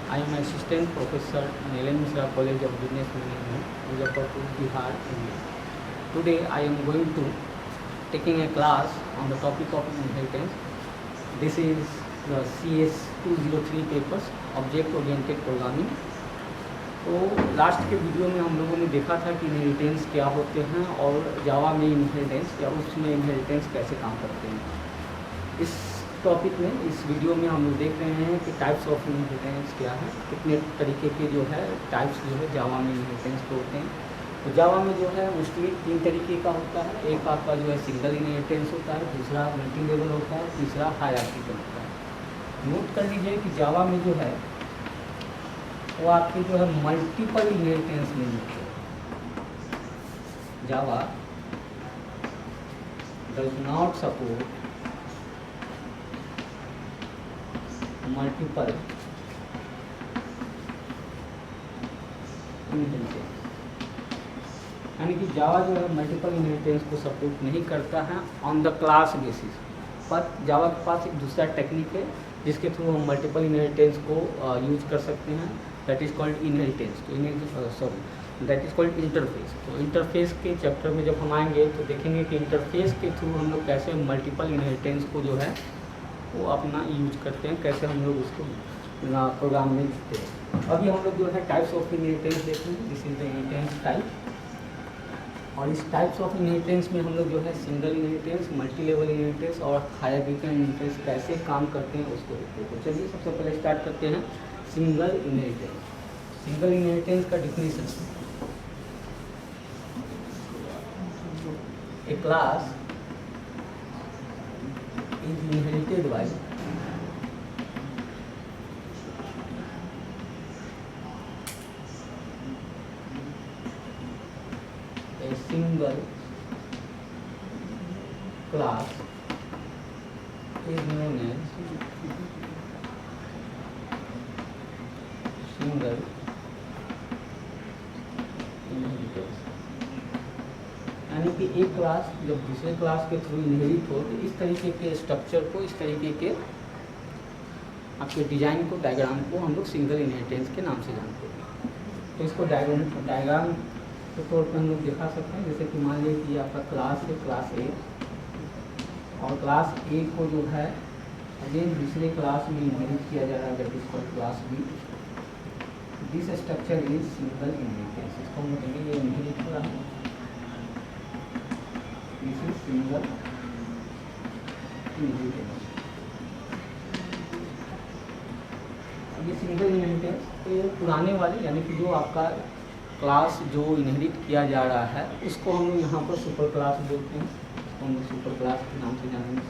I am assistant professor in Ellen Misra College of Business Management, Muzaffarpur, Bihar, India. Today I am going to taking a class on the topic of inheritance. This is the CS 203 papers, Object Oriented Programming. तो last के video में हम लोगों ने देखा था कि inheritance क्या होते हैं और जावा में इनहेरिटेंस या उसमें इनहेरिटेंस कैसे काम करते हैं। इस टॉपिक में इस वीडियो में हम लोग देख रहे हैं कि टाइप्स ऑफ इनहेरिटेंस क्या है, कितने तरीके के जो है टाइप्स जो है जावा में इनहेरिटेंस के होते हैं। तो जावा में जो है मोस्टली 3 तरीके का होता है। एक आपका जो है सिंगल इनहेरिटेंस होता है, दूसरा मल्टी लेवल होता है, तीसरा हायरार्किकल होता है। नोट कर लीजिए कि जावा में जो है वो आपके जो है मल्टीपल इनहेरिटेंस नहीं होते। Java does not support multiple inheritance, यानी कि जावा जो है मल्टीपल इनहेरिटेंस को सपोर्ट नहीं करता है ऑन द क्लास बेसिस। पर जावा के पास एक दूसरा टेक्निक है जिसके थ्रू हम मल्टीपल इनहेरिटेंस को यूज कर सकते हैं। That is called inheritance. तो दैट इज़ कॉल्ड इंटरफेस। तो इंटरफेस के चैप्टर में जब हम आएंगे तो देखेंगे कि इंटरफेस के थ्रू हम लोग कैसे मल्टीपल इनहेरिटेंस को जो है वो अपना यूज करते हैं, कैसे हम लोग उसको प्रोग्राम में लिखते हैं। अभी हम लोग जो है टाइप्स ऑफ इनहेरिटेंस देखेंगे। This is the inheritance type. और इस टाइप्स ऑफ इनहेरिटेंस में हम लोग जो है single inheritance, multi level inheritance और हायरार्किकल इनहेरिटेंस कैसे काम करते हैं उसको देखते हैं। तो चलिए सबसे पहले स्टार्ट करते हैं सिंगल इनहेरिटेंस। सिंगल इनहेरिटेंस का definition, A class is inherited by a single class is known as single inheritance। यानी कि एक क्लास जब दूसरे क्लास के थ्रू इनहेरिट हो तो इस तरीके के स्ट्रक्चर को, इस तरीके के आपके डिजाइन को, डायग्राम को हम लोग सिंगल इनहेरिटेंस के नाम से जानते हैं। तो इसको डायग्राम के तौर पर हम लोग दिखा सकते हैं। जैसे कि मान लीजिए कि आपका क्लास है, क्लास ए, और क्लास ए को जो है अगेन दूसरे क्लास में इनहेरिट किया जा रहा है, that is called class B. This structure is single inheritance. इसको हम कहेंगे ये इनहेरिट हो रहा है, दिस इज सिंगल इनहेरिटेंस। ये सिंगल इनहेरिटेंस तो ये पुराने वाले, यानी कि जो आपका क्लास जो इनहेरिट किया जा रहा है उसको हम लोग यहाँ पर सुपर क्लास बोलते हैं। इसको हम लोग सुपर क्लास के नाम से जानेंगे।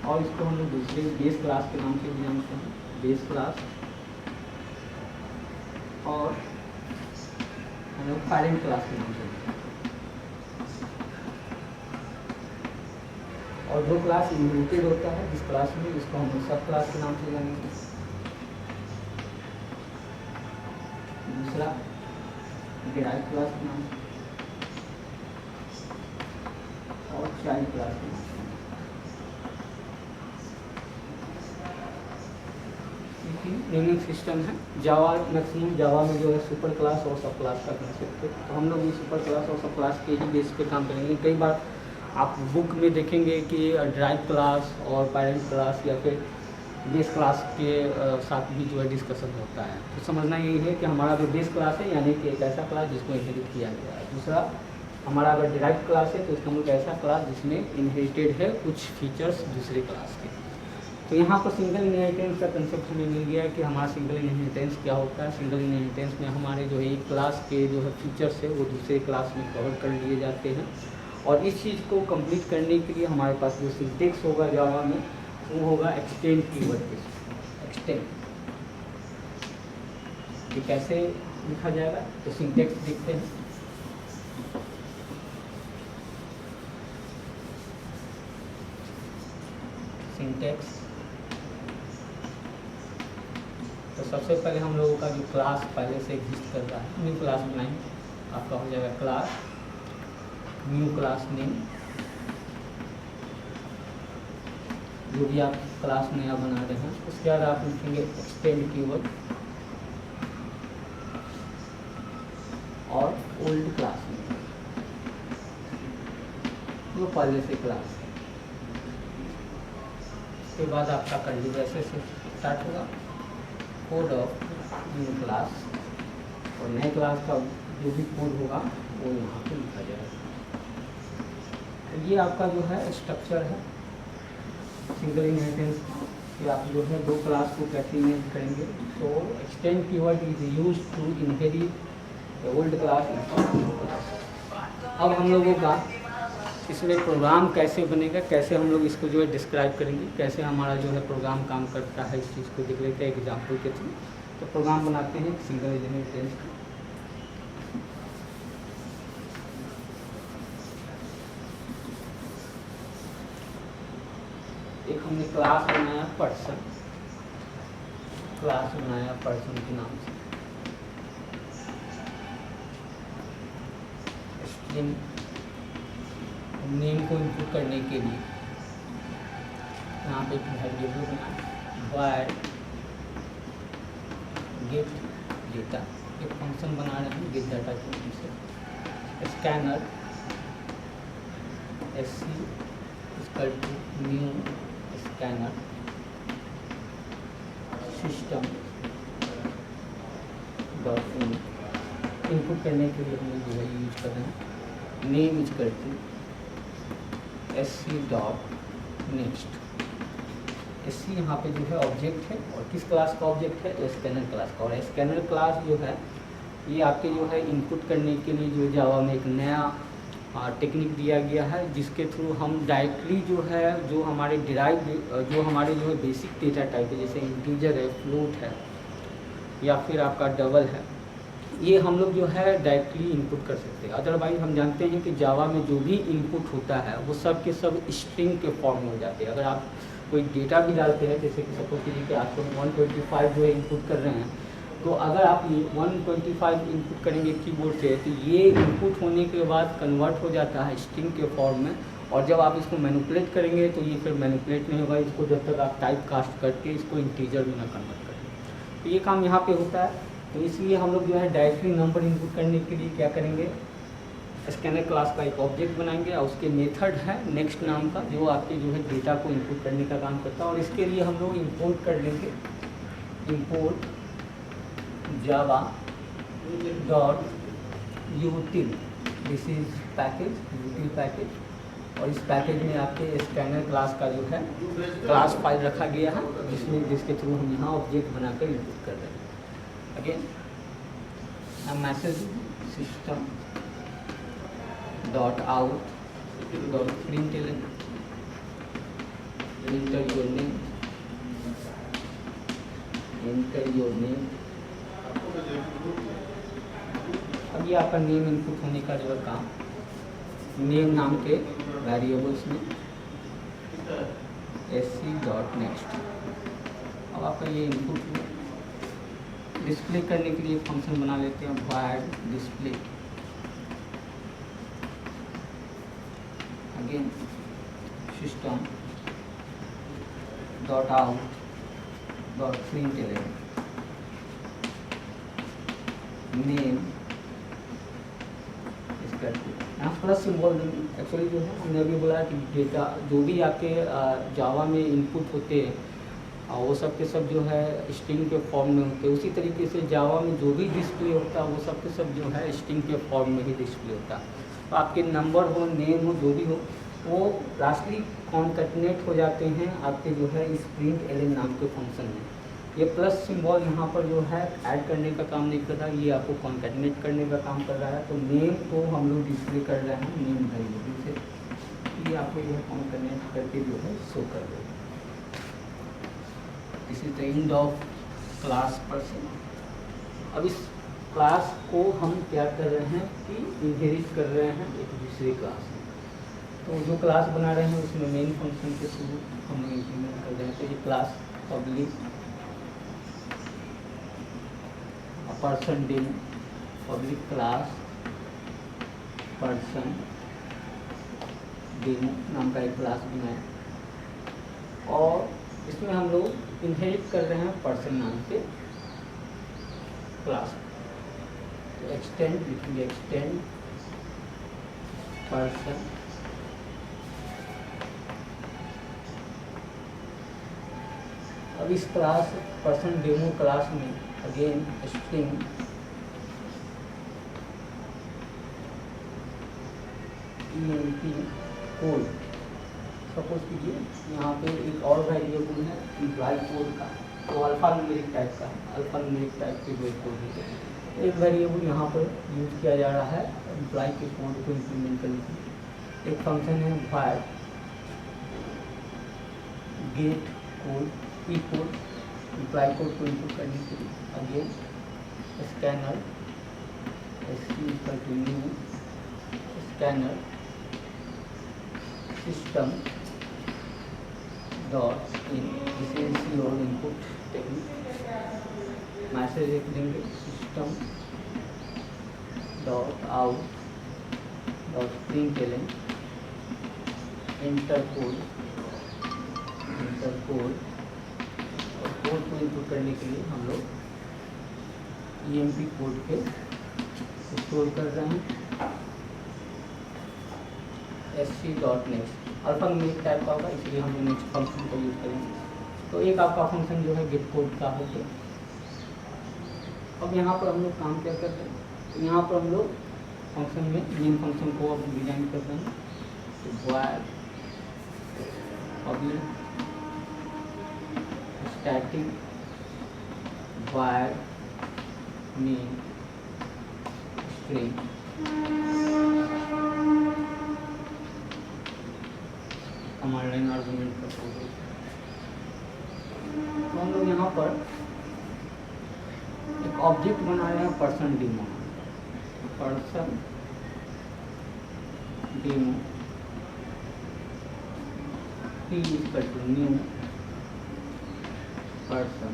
और इसको हम लोग दूसरे बेस क्लास के नाम से भी जानते हैं, बेस क्लास। और हम लोग पैरेंट क्लास के नाम से। और जो क्लास इनहेरिटेड होता है जिस क्लास में, इसको हम लोग सब क्लास के नाम से जानेंगे। दूसरा डिराइव क्लास के नाम से, और चाइल्ड क्लास के नाम से। नेमिंग सिस्टम है जावा। मैक्सिमम जावा में जो है सुपर क्लास और सब क्लास का कंसेप्ट है। तो हम लोग ये सुपर क्लास और सब क्लास के ही बेस पे काम करेंगे। कई बार आप बुक में देखेंगे कि ड्राइव क्लास और पेरेंट क्लास या फिर बेस क्लास के साथ भी जो है डिस्कशन होता है। तो समझना यही है कि हमारा जो बेस क्लास है यानी कि एक ऐसा क्लास जिसको इनहेरिट किया गया है। दूसरा हमारा अगर ड्राइव क्लास है तो इसका मतलब ऐसा क्लास जिसमें इनहेरिटेड है कुछ फीचर्स दूसरे क्लास के। तो यहाँ पर सिंगल इनहेरिटेंस का कंसेप्ट हमें मिल गया है कि हमारा सिंगल इनहेरिटेंस क्या होता है। सिंगल इनहेरिटेंस में हमारे जो है एक क्लास के जो है फीचर्स है वो दूसरे क्लास में कवर कर लिए जाते हैं। और इस चीज़ को कंप्लीट करने के लिए हमारे पास जो सिंटेक्स होगा जावा में वो होगा एक्सटेंड कीवर्ड के। एक्सटेंड ये कैसे लिखा जाएगा, तो सिंटेक्स देखते हैं। सिंटेक्स तो सबसे पहले हम लोगों का जो क्लास पहले से एग्जिस्ट कर रहा है, न्यू क्लास बनाएंगे। आपका हो जाएगा क्लास, न्यू क्लास नेम, जो भी आप क्लास नया बना रहे हैं, उसके बाद आप लिखेंगे एक्सटेंड कीवर्ड और ओल्ड क्लास में जो पहले से क्लास है। उसके बाद आपका कर्ली ब्रेसेस से स्टार्ट होगा, कोड ऑफ न्यू क्लास, और नए क्लास का जो भी कोड होगा वो यहाँ पे लिखा जाएगा। तो ये आपका जो है स्ट्रक्चर है सिंगल इनहेरिटेंस कि आप जो है दो क्लास को कैसे इनहेरिट करेंगे। तो extend keyword is used to inherit old class. अब हम लोगों का इसमें प्रोग्राम कैसे बनेगा, कैसे हम लोग इसको जो है डिस्क्राइब करेंगे, कैसे हमारा जो है प्रोग्राम काम करता है, इस चीज़ को देख लेते हैं एग्जाम्पल के थ्रू। तो प्रोग्राम बनाते हैं सिंगल इनहेरिटेंस का। एक हमने क्लास बनाया पर्सन, क्लास बनाया पर्सन के नाम से, स्ट्रिंग नेम को इनपुट करने के लिए यहाँ पे एक वेरिएबल बनाया वाइड गेट डेटा, एक फंक्शन बना रहे हैं गेट डाटा के नाम से। Scanner SC equal to new scanner system dot input करने के लिए हम जो है यूज कर रहे हैं नेम इज करती SC डॉट नेक्स्ट। SC यहाँ पे जो है ऑब्जेक्ट है, और किस क्लास का ऑब्जेक्ट है, तो स्कैनर क्लास का। और स्कैनर क्लास जो है ये आपके जो है इनपुट करने के लिए जो जावा में एक नया टेक्निक दिया गया है, जिसके थ्रू हम डायरेक्टली जो है जो हमारे जो हमारे जो है बेसिक डेटा टाइप है, जैसे इंटीजर है, फ्लोट है, या फिर आपका डबल है, ये हम लोग जो है डायरेक्टली इनपुट कर सकते हैं। अदरवाइज हम जानते हैं कि जावा में जो भी इनपुट होता है वो सब के सब स्ट्रिंग के फॉर्म में हो जाते हैं। अगर आप कोई डेटा भी डालते हैं, जैसे कि सपोज कीजिए कि आपको 125 जो है इनपुट कर रहे हैं, तो अगर आप 125 इनपुट करेंगे कीबोर्ड से, तो ये इनपुट होने के बाद कन्वर्ट हो जाता है स्ट्रिंग के फॉर्म में, और जब आप इसको मैनिपुलेट करेंगे तो ये फिर मैनिपुलेट नहीं होगा इसको, जब तक आप टाइप कास्ट करके इसको इंटीजर में ना कन्वर्ट करें। तो ये काम यहाँ पे होता है। तो इसलिए हम लोग जो है डायरेक्टली नंबर इनपुट करने के लिए क्या करेंगे, स्कैनर क्लास का एक ऑब्जेक्ट बनाएंगे, और उसके मेथड है नेक्स्ट नाम का, जो आपके जो है डेटा को इनपुट करने का काम करता है। और इसके लिए हम लोग इंपोर्ट कर लेंगे import Java dot यूटिल, this is package, यूटिल package. और इस पैकेज में आपके स्कैनर क्लास का जो है क्लास फाइल रखा गया है, जिसके थ्रू हम यहाँ ऑब्जेक्ट बनाकर इनपुट कर रहे हैं। Again message system dot out dot println enter your name, enter your name। अब ये आपका नेम इनपुट होने का जो है काम, नेम नाम के वेरिएबल्स में SC डॉट नेक्स्ट। अब आपका ये इनपुट हुआ, डिस्प्ले करने के लिए फंक्शन बना लेते हैं wide display, again system dot out dot println name इसका यहाँ प्लस सिंबल। एक्चुअली जो है हमने अभी बोला कि डेटा जो भी आपके जावा में इनपुट होते हैं वो सब के सब जो है स्ट्रिंग के फॉर्म में होते हैं। उसी तरीके से जावा में जो भी डिस्प्ले होता है वो सब के सब जो है स्ट्रिंग के फॉर्म में ही डिस्प्ले होता है। तो आपके नंबर हो, नेम हो, जो भी हो, वो लास्टली कॉन्कैटिनेट हो जाते हैं आपके जो है इस println नाम के फंक्शन में। ये प्लस सिंबल यहाँ पर जो है ऐड करने का काम नहीं कर रहा, ये आपको कॉन्कैटिनेट करने का काम कर रहा है। तो नेम को हम लोग डिस्प्ले कर रहे हैं नेम वेरिएबल से, ये आपको जो है कॉन्कैटिनेट करके जो है शो कर देगा। This is the end of class person. अब इस क्लास को हम क्या कर रहे हैं कि इनहेरिट कर रहे हैं एक दूसरे क्लास में। तो जो क्लास बना रहे हैं उसमें मेन फंक्शन के थ्रू हम लोग इम्प्लीमेंट कर रहे हैं। तो ये class public person demo, public class person demo नाम का एक क्लास बनाया। और इसमें हम लोग इनहेरिट कर रहे हैं पर्सन नाम के क्लास। तो एक्सटेंड लिखेंगे, एक्सटेंड पर्सन। अब इस क्लास पर्सन डेमो क्लास में again string EMP code, suppose कीजिए यहाँ पे एक और वेरिएबल है इम्प्लाई कोड का, तो अल्फा न्यूमेरिक टाइप का है, अल्फा न्यूमेरिक टाइप के जो कोड है, एक वेरिएबल यहाँ पर यूज किया जा रहा है इम्प्लाई के कोड को इम्प्लीमेंट करने के लिए। एक फंक्शन है var गेट कोड, ई कोड, इम्प्लाई कोड को इनपुट करने के लिए। Again scanner new scanner system dot in, this is your input technique. Message लिख देंगे system dot out dot println inter code और कोड को इनपुट करने के लिए हम लोग EMP कोड पे स्टोर कर रहे हैं। sc.next अल्फा न्यूमेरिक टाइप का होगा, इसलिए हम नेक्स्ट फंक्शन को यूज करेंगे। तो एक आपका फंक्शन जो है गेट कोड का हो गया। अब यहाँ पर हम लोग काम क्या करते हैं, तो यहाँ पर हम लोग फंक्शन में मेन फंक्शन को अब डिजाइन करते हैं। तो void public static void main string command line argument का कोड। तो हम लोग यहाँ पर एक ऑब्जेक्ट बना रहे हैं person demo, person demo p equal to new person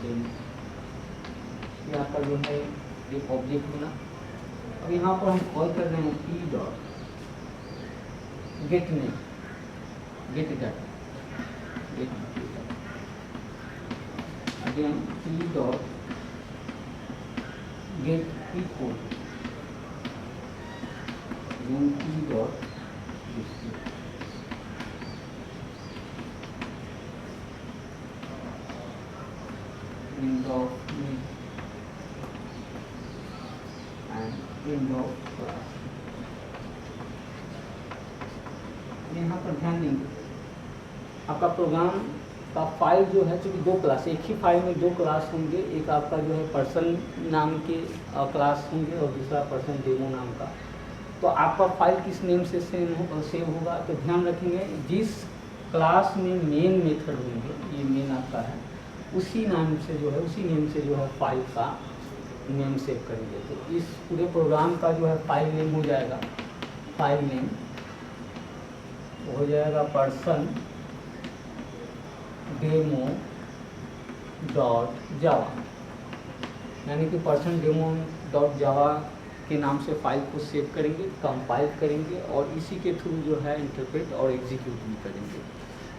demo. ये आपका जो है एक ऑब्जेक्ट बना। अब यहाँ पर हम कॉल कर रहे हैं p dot gate name, gate data, gate data. Again p dot gate p code, again p dot display. end of main and end of class। यहाँ पर ध्यान देंगे आपका प्रोग्राम का फाइल जो है, चूँकि दो क्लास, एक ही फाइल में दो क्लास होंगे, एक आपका जो है पर्सन नाम के क्लास होंगे और दूसरा पर्सन डेमो नाम का। तो आपका फाइल किस नेम से सेव होगा, तो ध्यान रखेंगे जिस क्लास में मेन मेथड होंगे, ये मेन आपका है, उसी नाम से जो है, उसी नेम से जो है फाइल का नेम सेव करेंगे। तो इस पूरे प्रोग्राम का जो है फाइल नेम हो जाएगा, फाइल नेम हो जाएगा पर्सन डेमो डॉट जावा, यानी कि पर्सन डेमो डॉट जावा के नाम से फाइल को सेव करेंगे, कंपाइल करेंगे और इसी के थ्रू जो है इंटरप्रेट और एग्जीक्यूट भी करेंगे।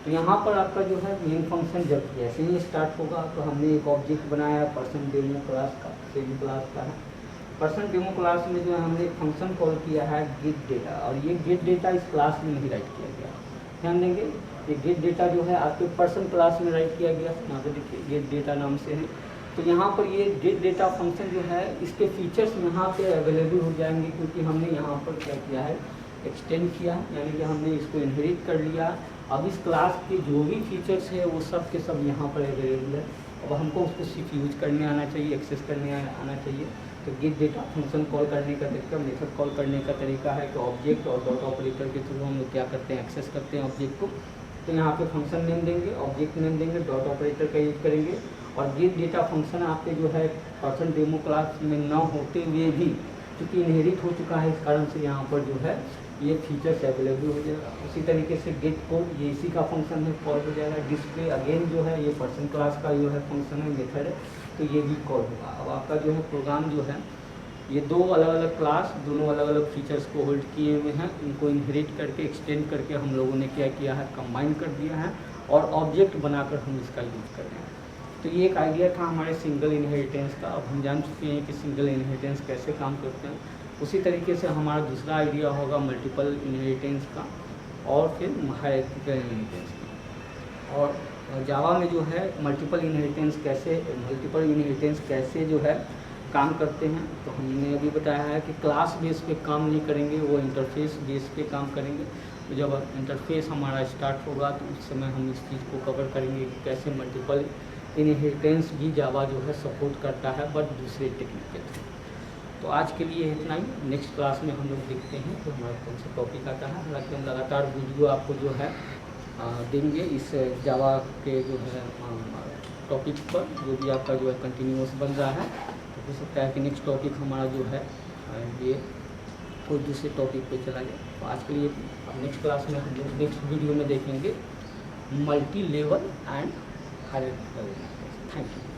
तो यहाँ पर आपका जो है मेन फंक्शन जब जैसे ही स्टार्ट होगा, तो हमने एक ऑब्जेक्ट बनाया पर्सन डेमो क्लास का, सेम क्लास का है। पर्सन डेमो क्लास में जो है हमने एक फंक्शन कॉल किया है गेट डेटा, और ये गेट डेटा इस क्लास में नहीं राइट किया गया। ध्यान देंगे ये गेट डेटा जो है आपके पर्सन क्लास में राइट किया गया, यहाँ पे देखिए गेट डेटा नाम से है। तो यहाँ पर ये गेट डेटा फंक्शन जो है, इसके फीचर्स यहाँ पे अवेलेबल हो जाएंगे, क्योंकि हमने यहाँ पर क्या किया है, एक्सटेंड किया, यानी कि हमने इसको इनहेरिट कर लिया। अब इस क्लास के जो भी फीचर्स है वो सब के सब यहाँ पर अवेलेबल है। अब हमको उसको सिर्फ यूज करने आना चाहिए, एक्सेस करने आना चाहिए। तो गेट डेटा फंक्शन कॉल करने का तरीका, मेथड कॉल करने का तरीका है कि ऑब्जेक्ट और डॉट ऑपरेटर के थ्रू हम लोग क्या करते हैं, एक्सेस करते हैं ऑब्जेक्ट को। तो यहाँ पे फंक्शन नेम देंगे, ऑब्जेक्ट नेम देंगे, डॉट ऑपरेटर का यूज करेंगे। और गेट डेटा फंक्शन आपके जो है पर्सन डेमो क्लास में न होते हुए भी, क्योंकि इनहेरिट हो चुका है, इस कारण से यहाँ पर जो है ये फीचर्स अवेलेबल हो जाएगा। उसी तरीके से गेट कोड, ये इसी का फंक्शन है, कॉल हो जाएगा। डिस्प्ले अगेन जो है ये पर्सन क्लास का जो है फंक्शन है, मेथड है, तो ये भी कॉल होगा। अब आपका जो है प्रोग्राम जो है ये दो अलग अलग क्लास दोनों अलग अलग फीचर्स को होल्ड किए हुए हैं। इनको इनहेरिट करके एक्सटेंड करके हम लोगों ने क्या किया है, कंबाइन कर दिया है और ऑब्जेक्ट बनाकर हम इसका यूज़ कर रहे हैं। तो ये एक आइडिया था हमारे सिंगल इनहेरिटेंस का। अब हम जान चुके हैं कि सिंगल इनहेरिटेंस कैसे काम करते हैं। उसी तरीके से हमारा दूसरा आइडिया होगा मल्टीपल इनहेरिटेंस का और फिर हायरार्किकल इनहेरिटेंस का। और जावा में जो है मल्टीपल इनहेरिटेंस कैसे जो है काम करते हैं, तो हमने अभी बताया है कि क्लास बेस पे काम नहीं करेंगे, वो इंटरफेस बेस पे काम करेंगे। तो जब इंटरफेस हमारा स्टार्ट होगा तो उस समय हम इस चीज़ को कवर करेंगे कि कैसे मल्टीपल इनहेरिटेंस भी जावा जो है सपोर्ट करता है, बट दूसरे टेक्निक के थ्रू। तो आज के लिए इतना ही। नेक्स्ट क्लास में हम लोग देखते हैं कि हमारा कौन सा टॉपिक आता है। हालांकि हम लगातार वीडियो आपको जो है देंगे इस जावा के जो है टॉपिक पर, जो भी आपका जो है कंटिन्यूस बन रहा है। तो हो सकता है कि नेक्स्ट टॉपिक हमारा जो है ये कोई दूसरे टॉपिक पे चला जाए। तो आज के लिए अब नेक्स्ट क्लास में हम लोग नेक्स्ट वीडियो में देखेंगे multi level and hierarchical. Thank you.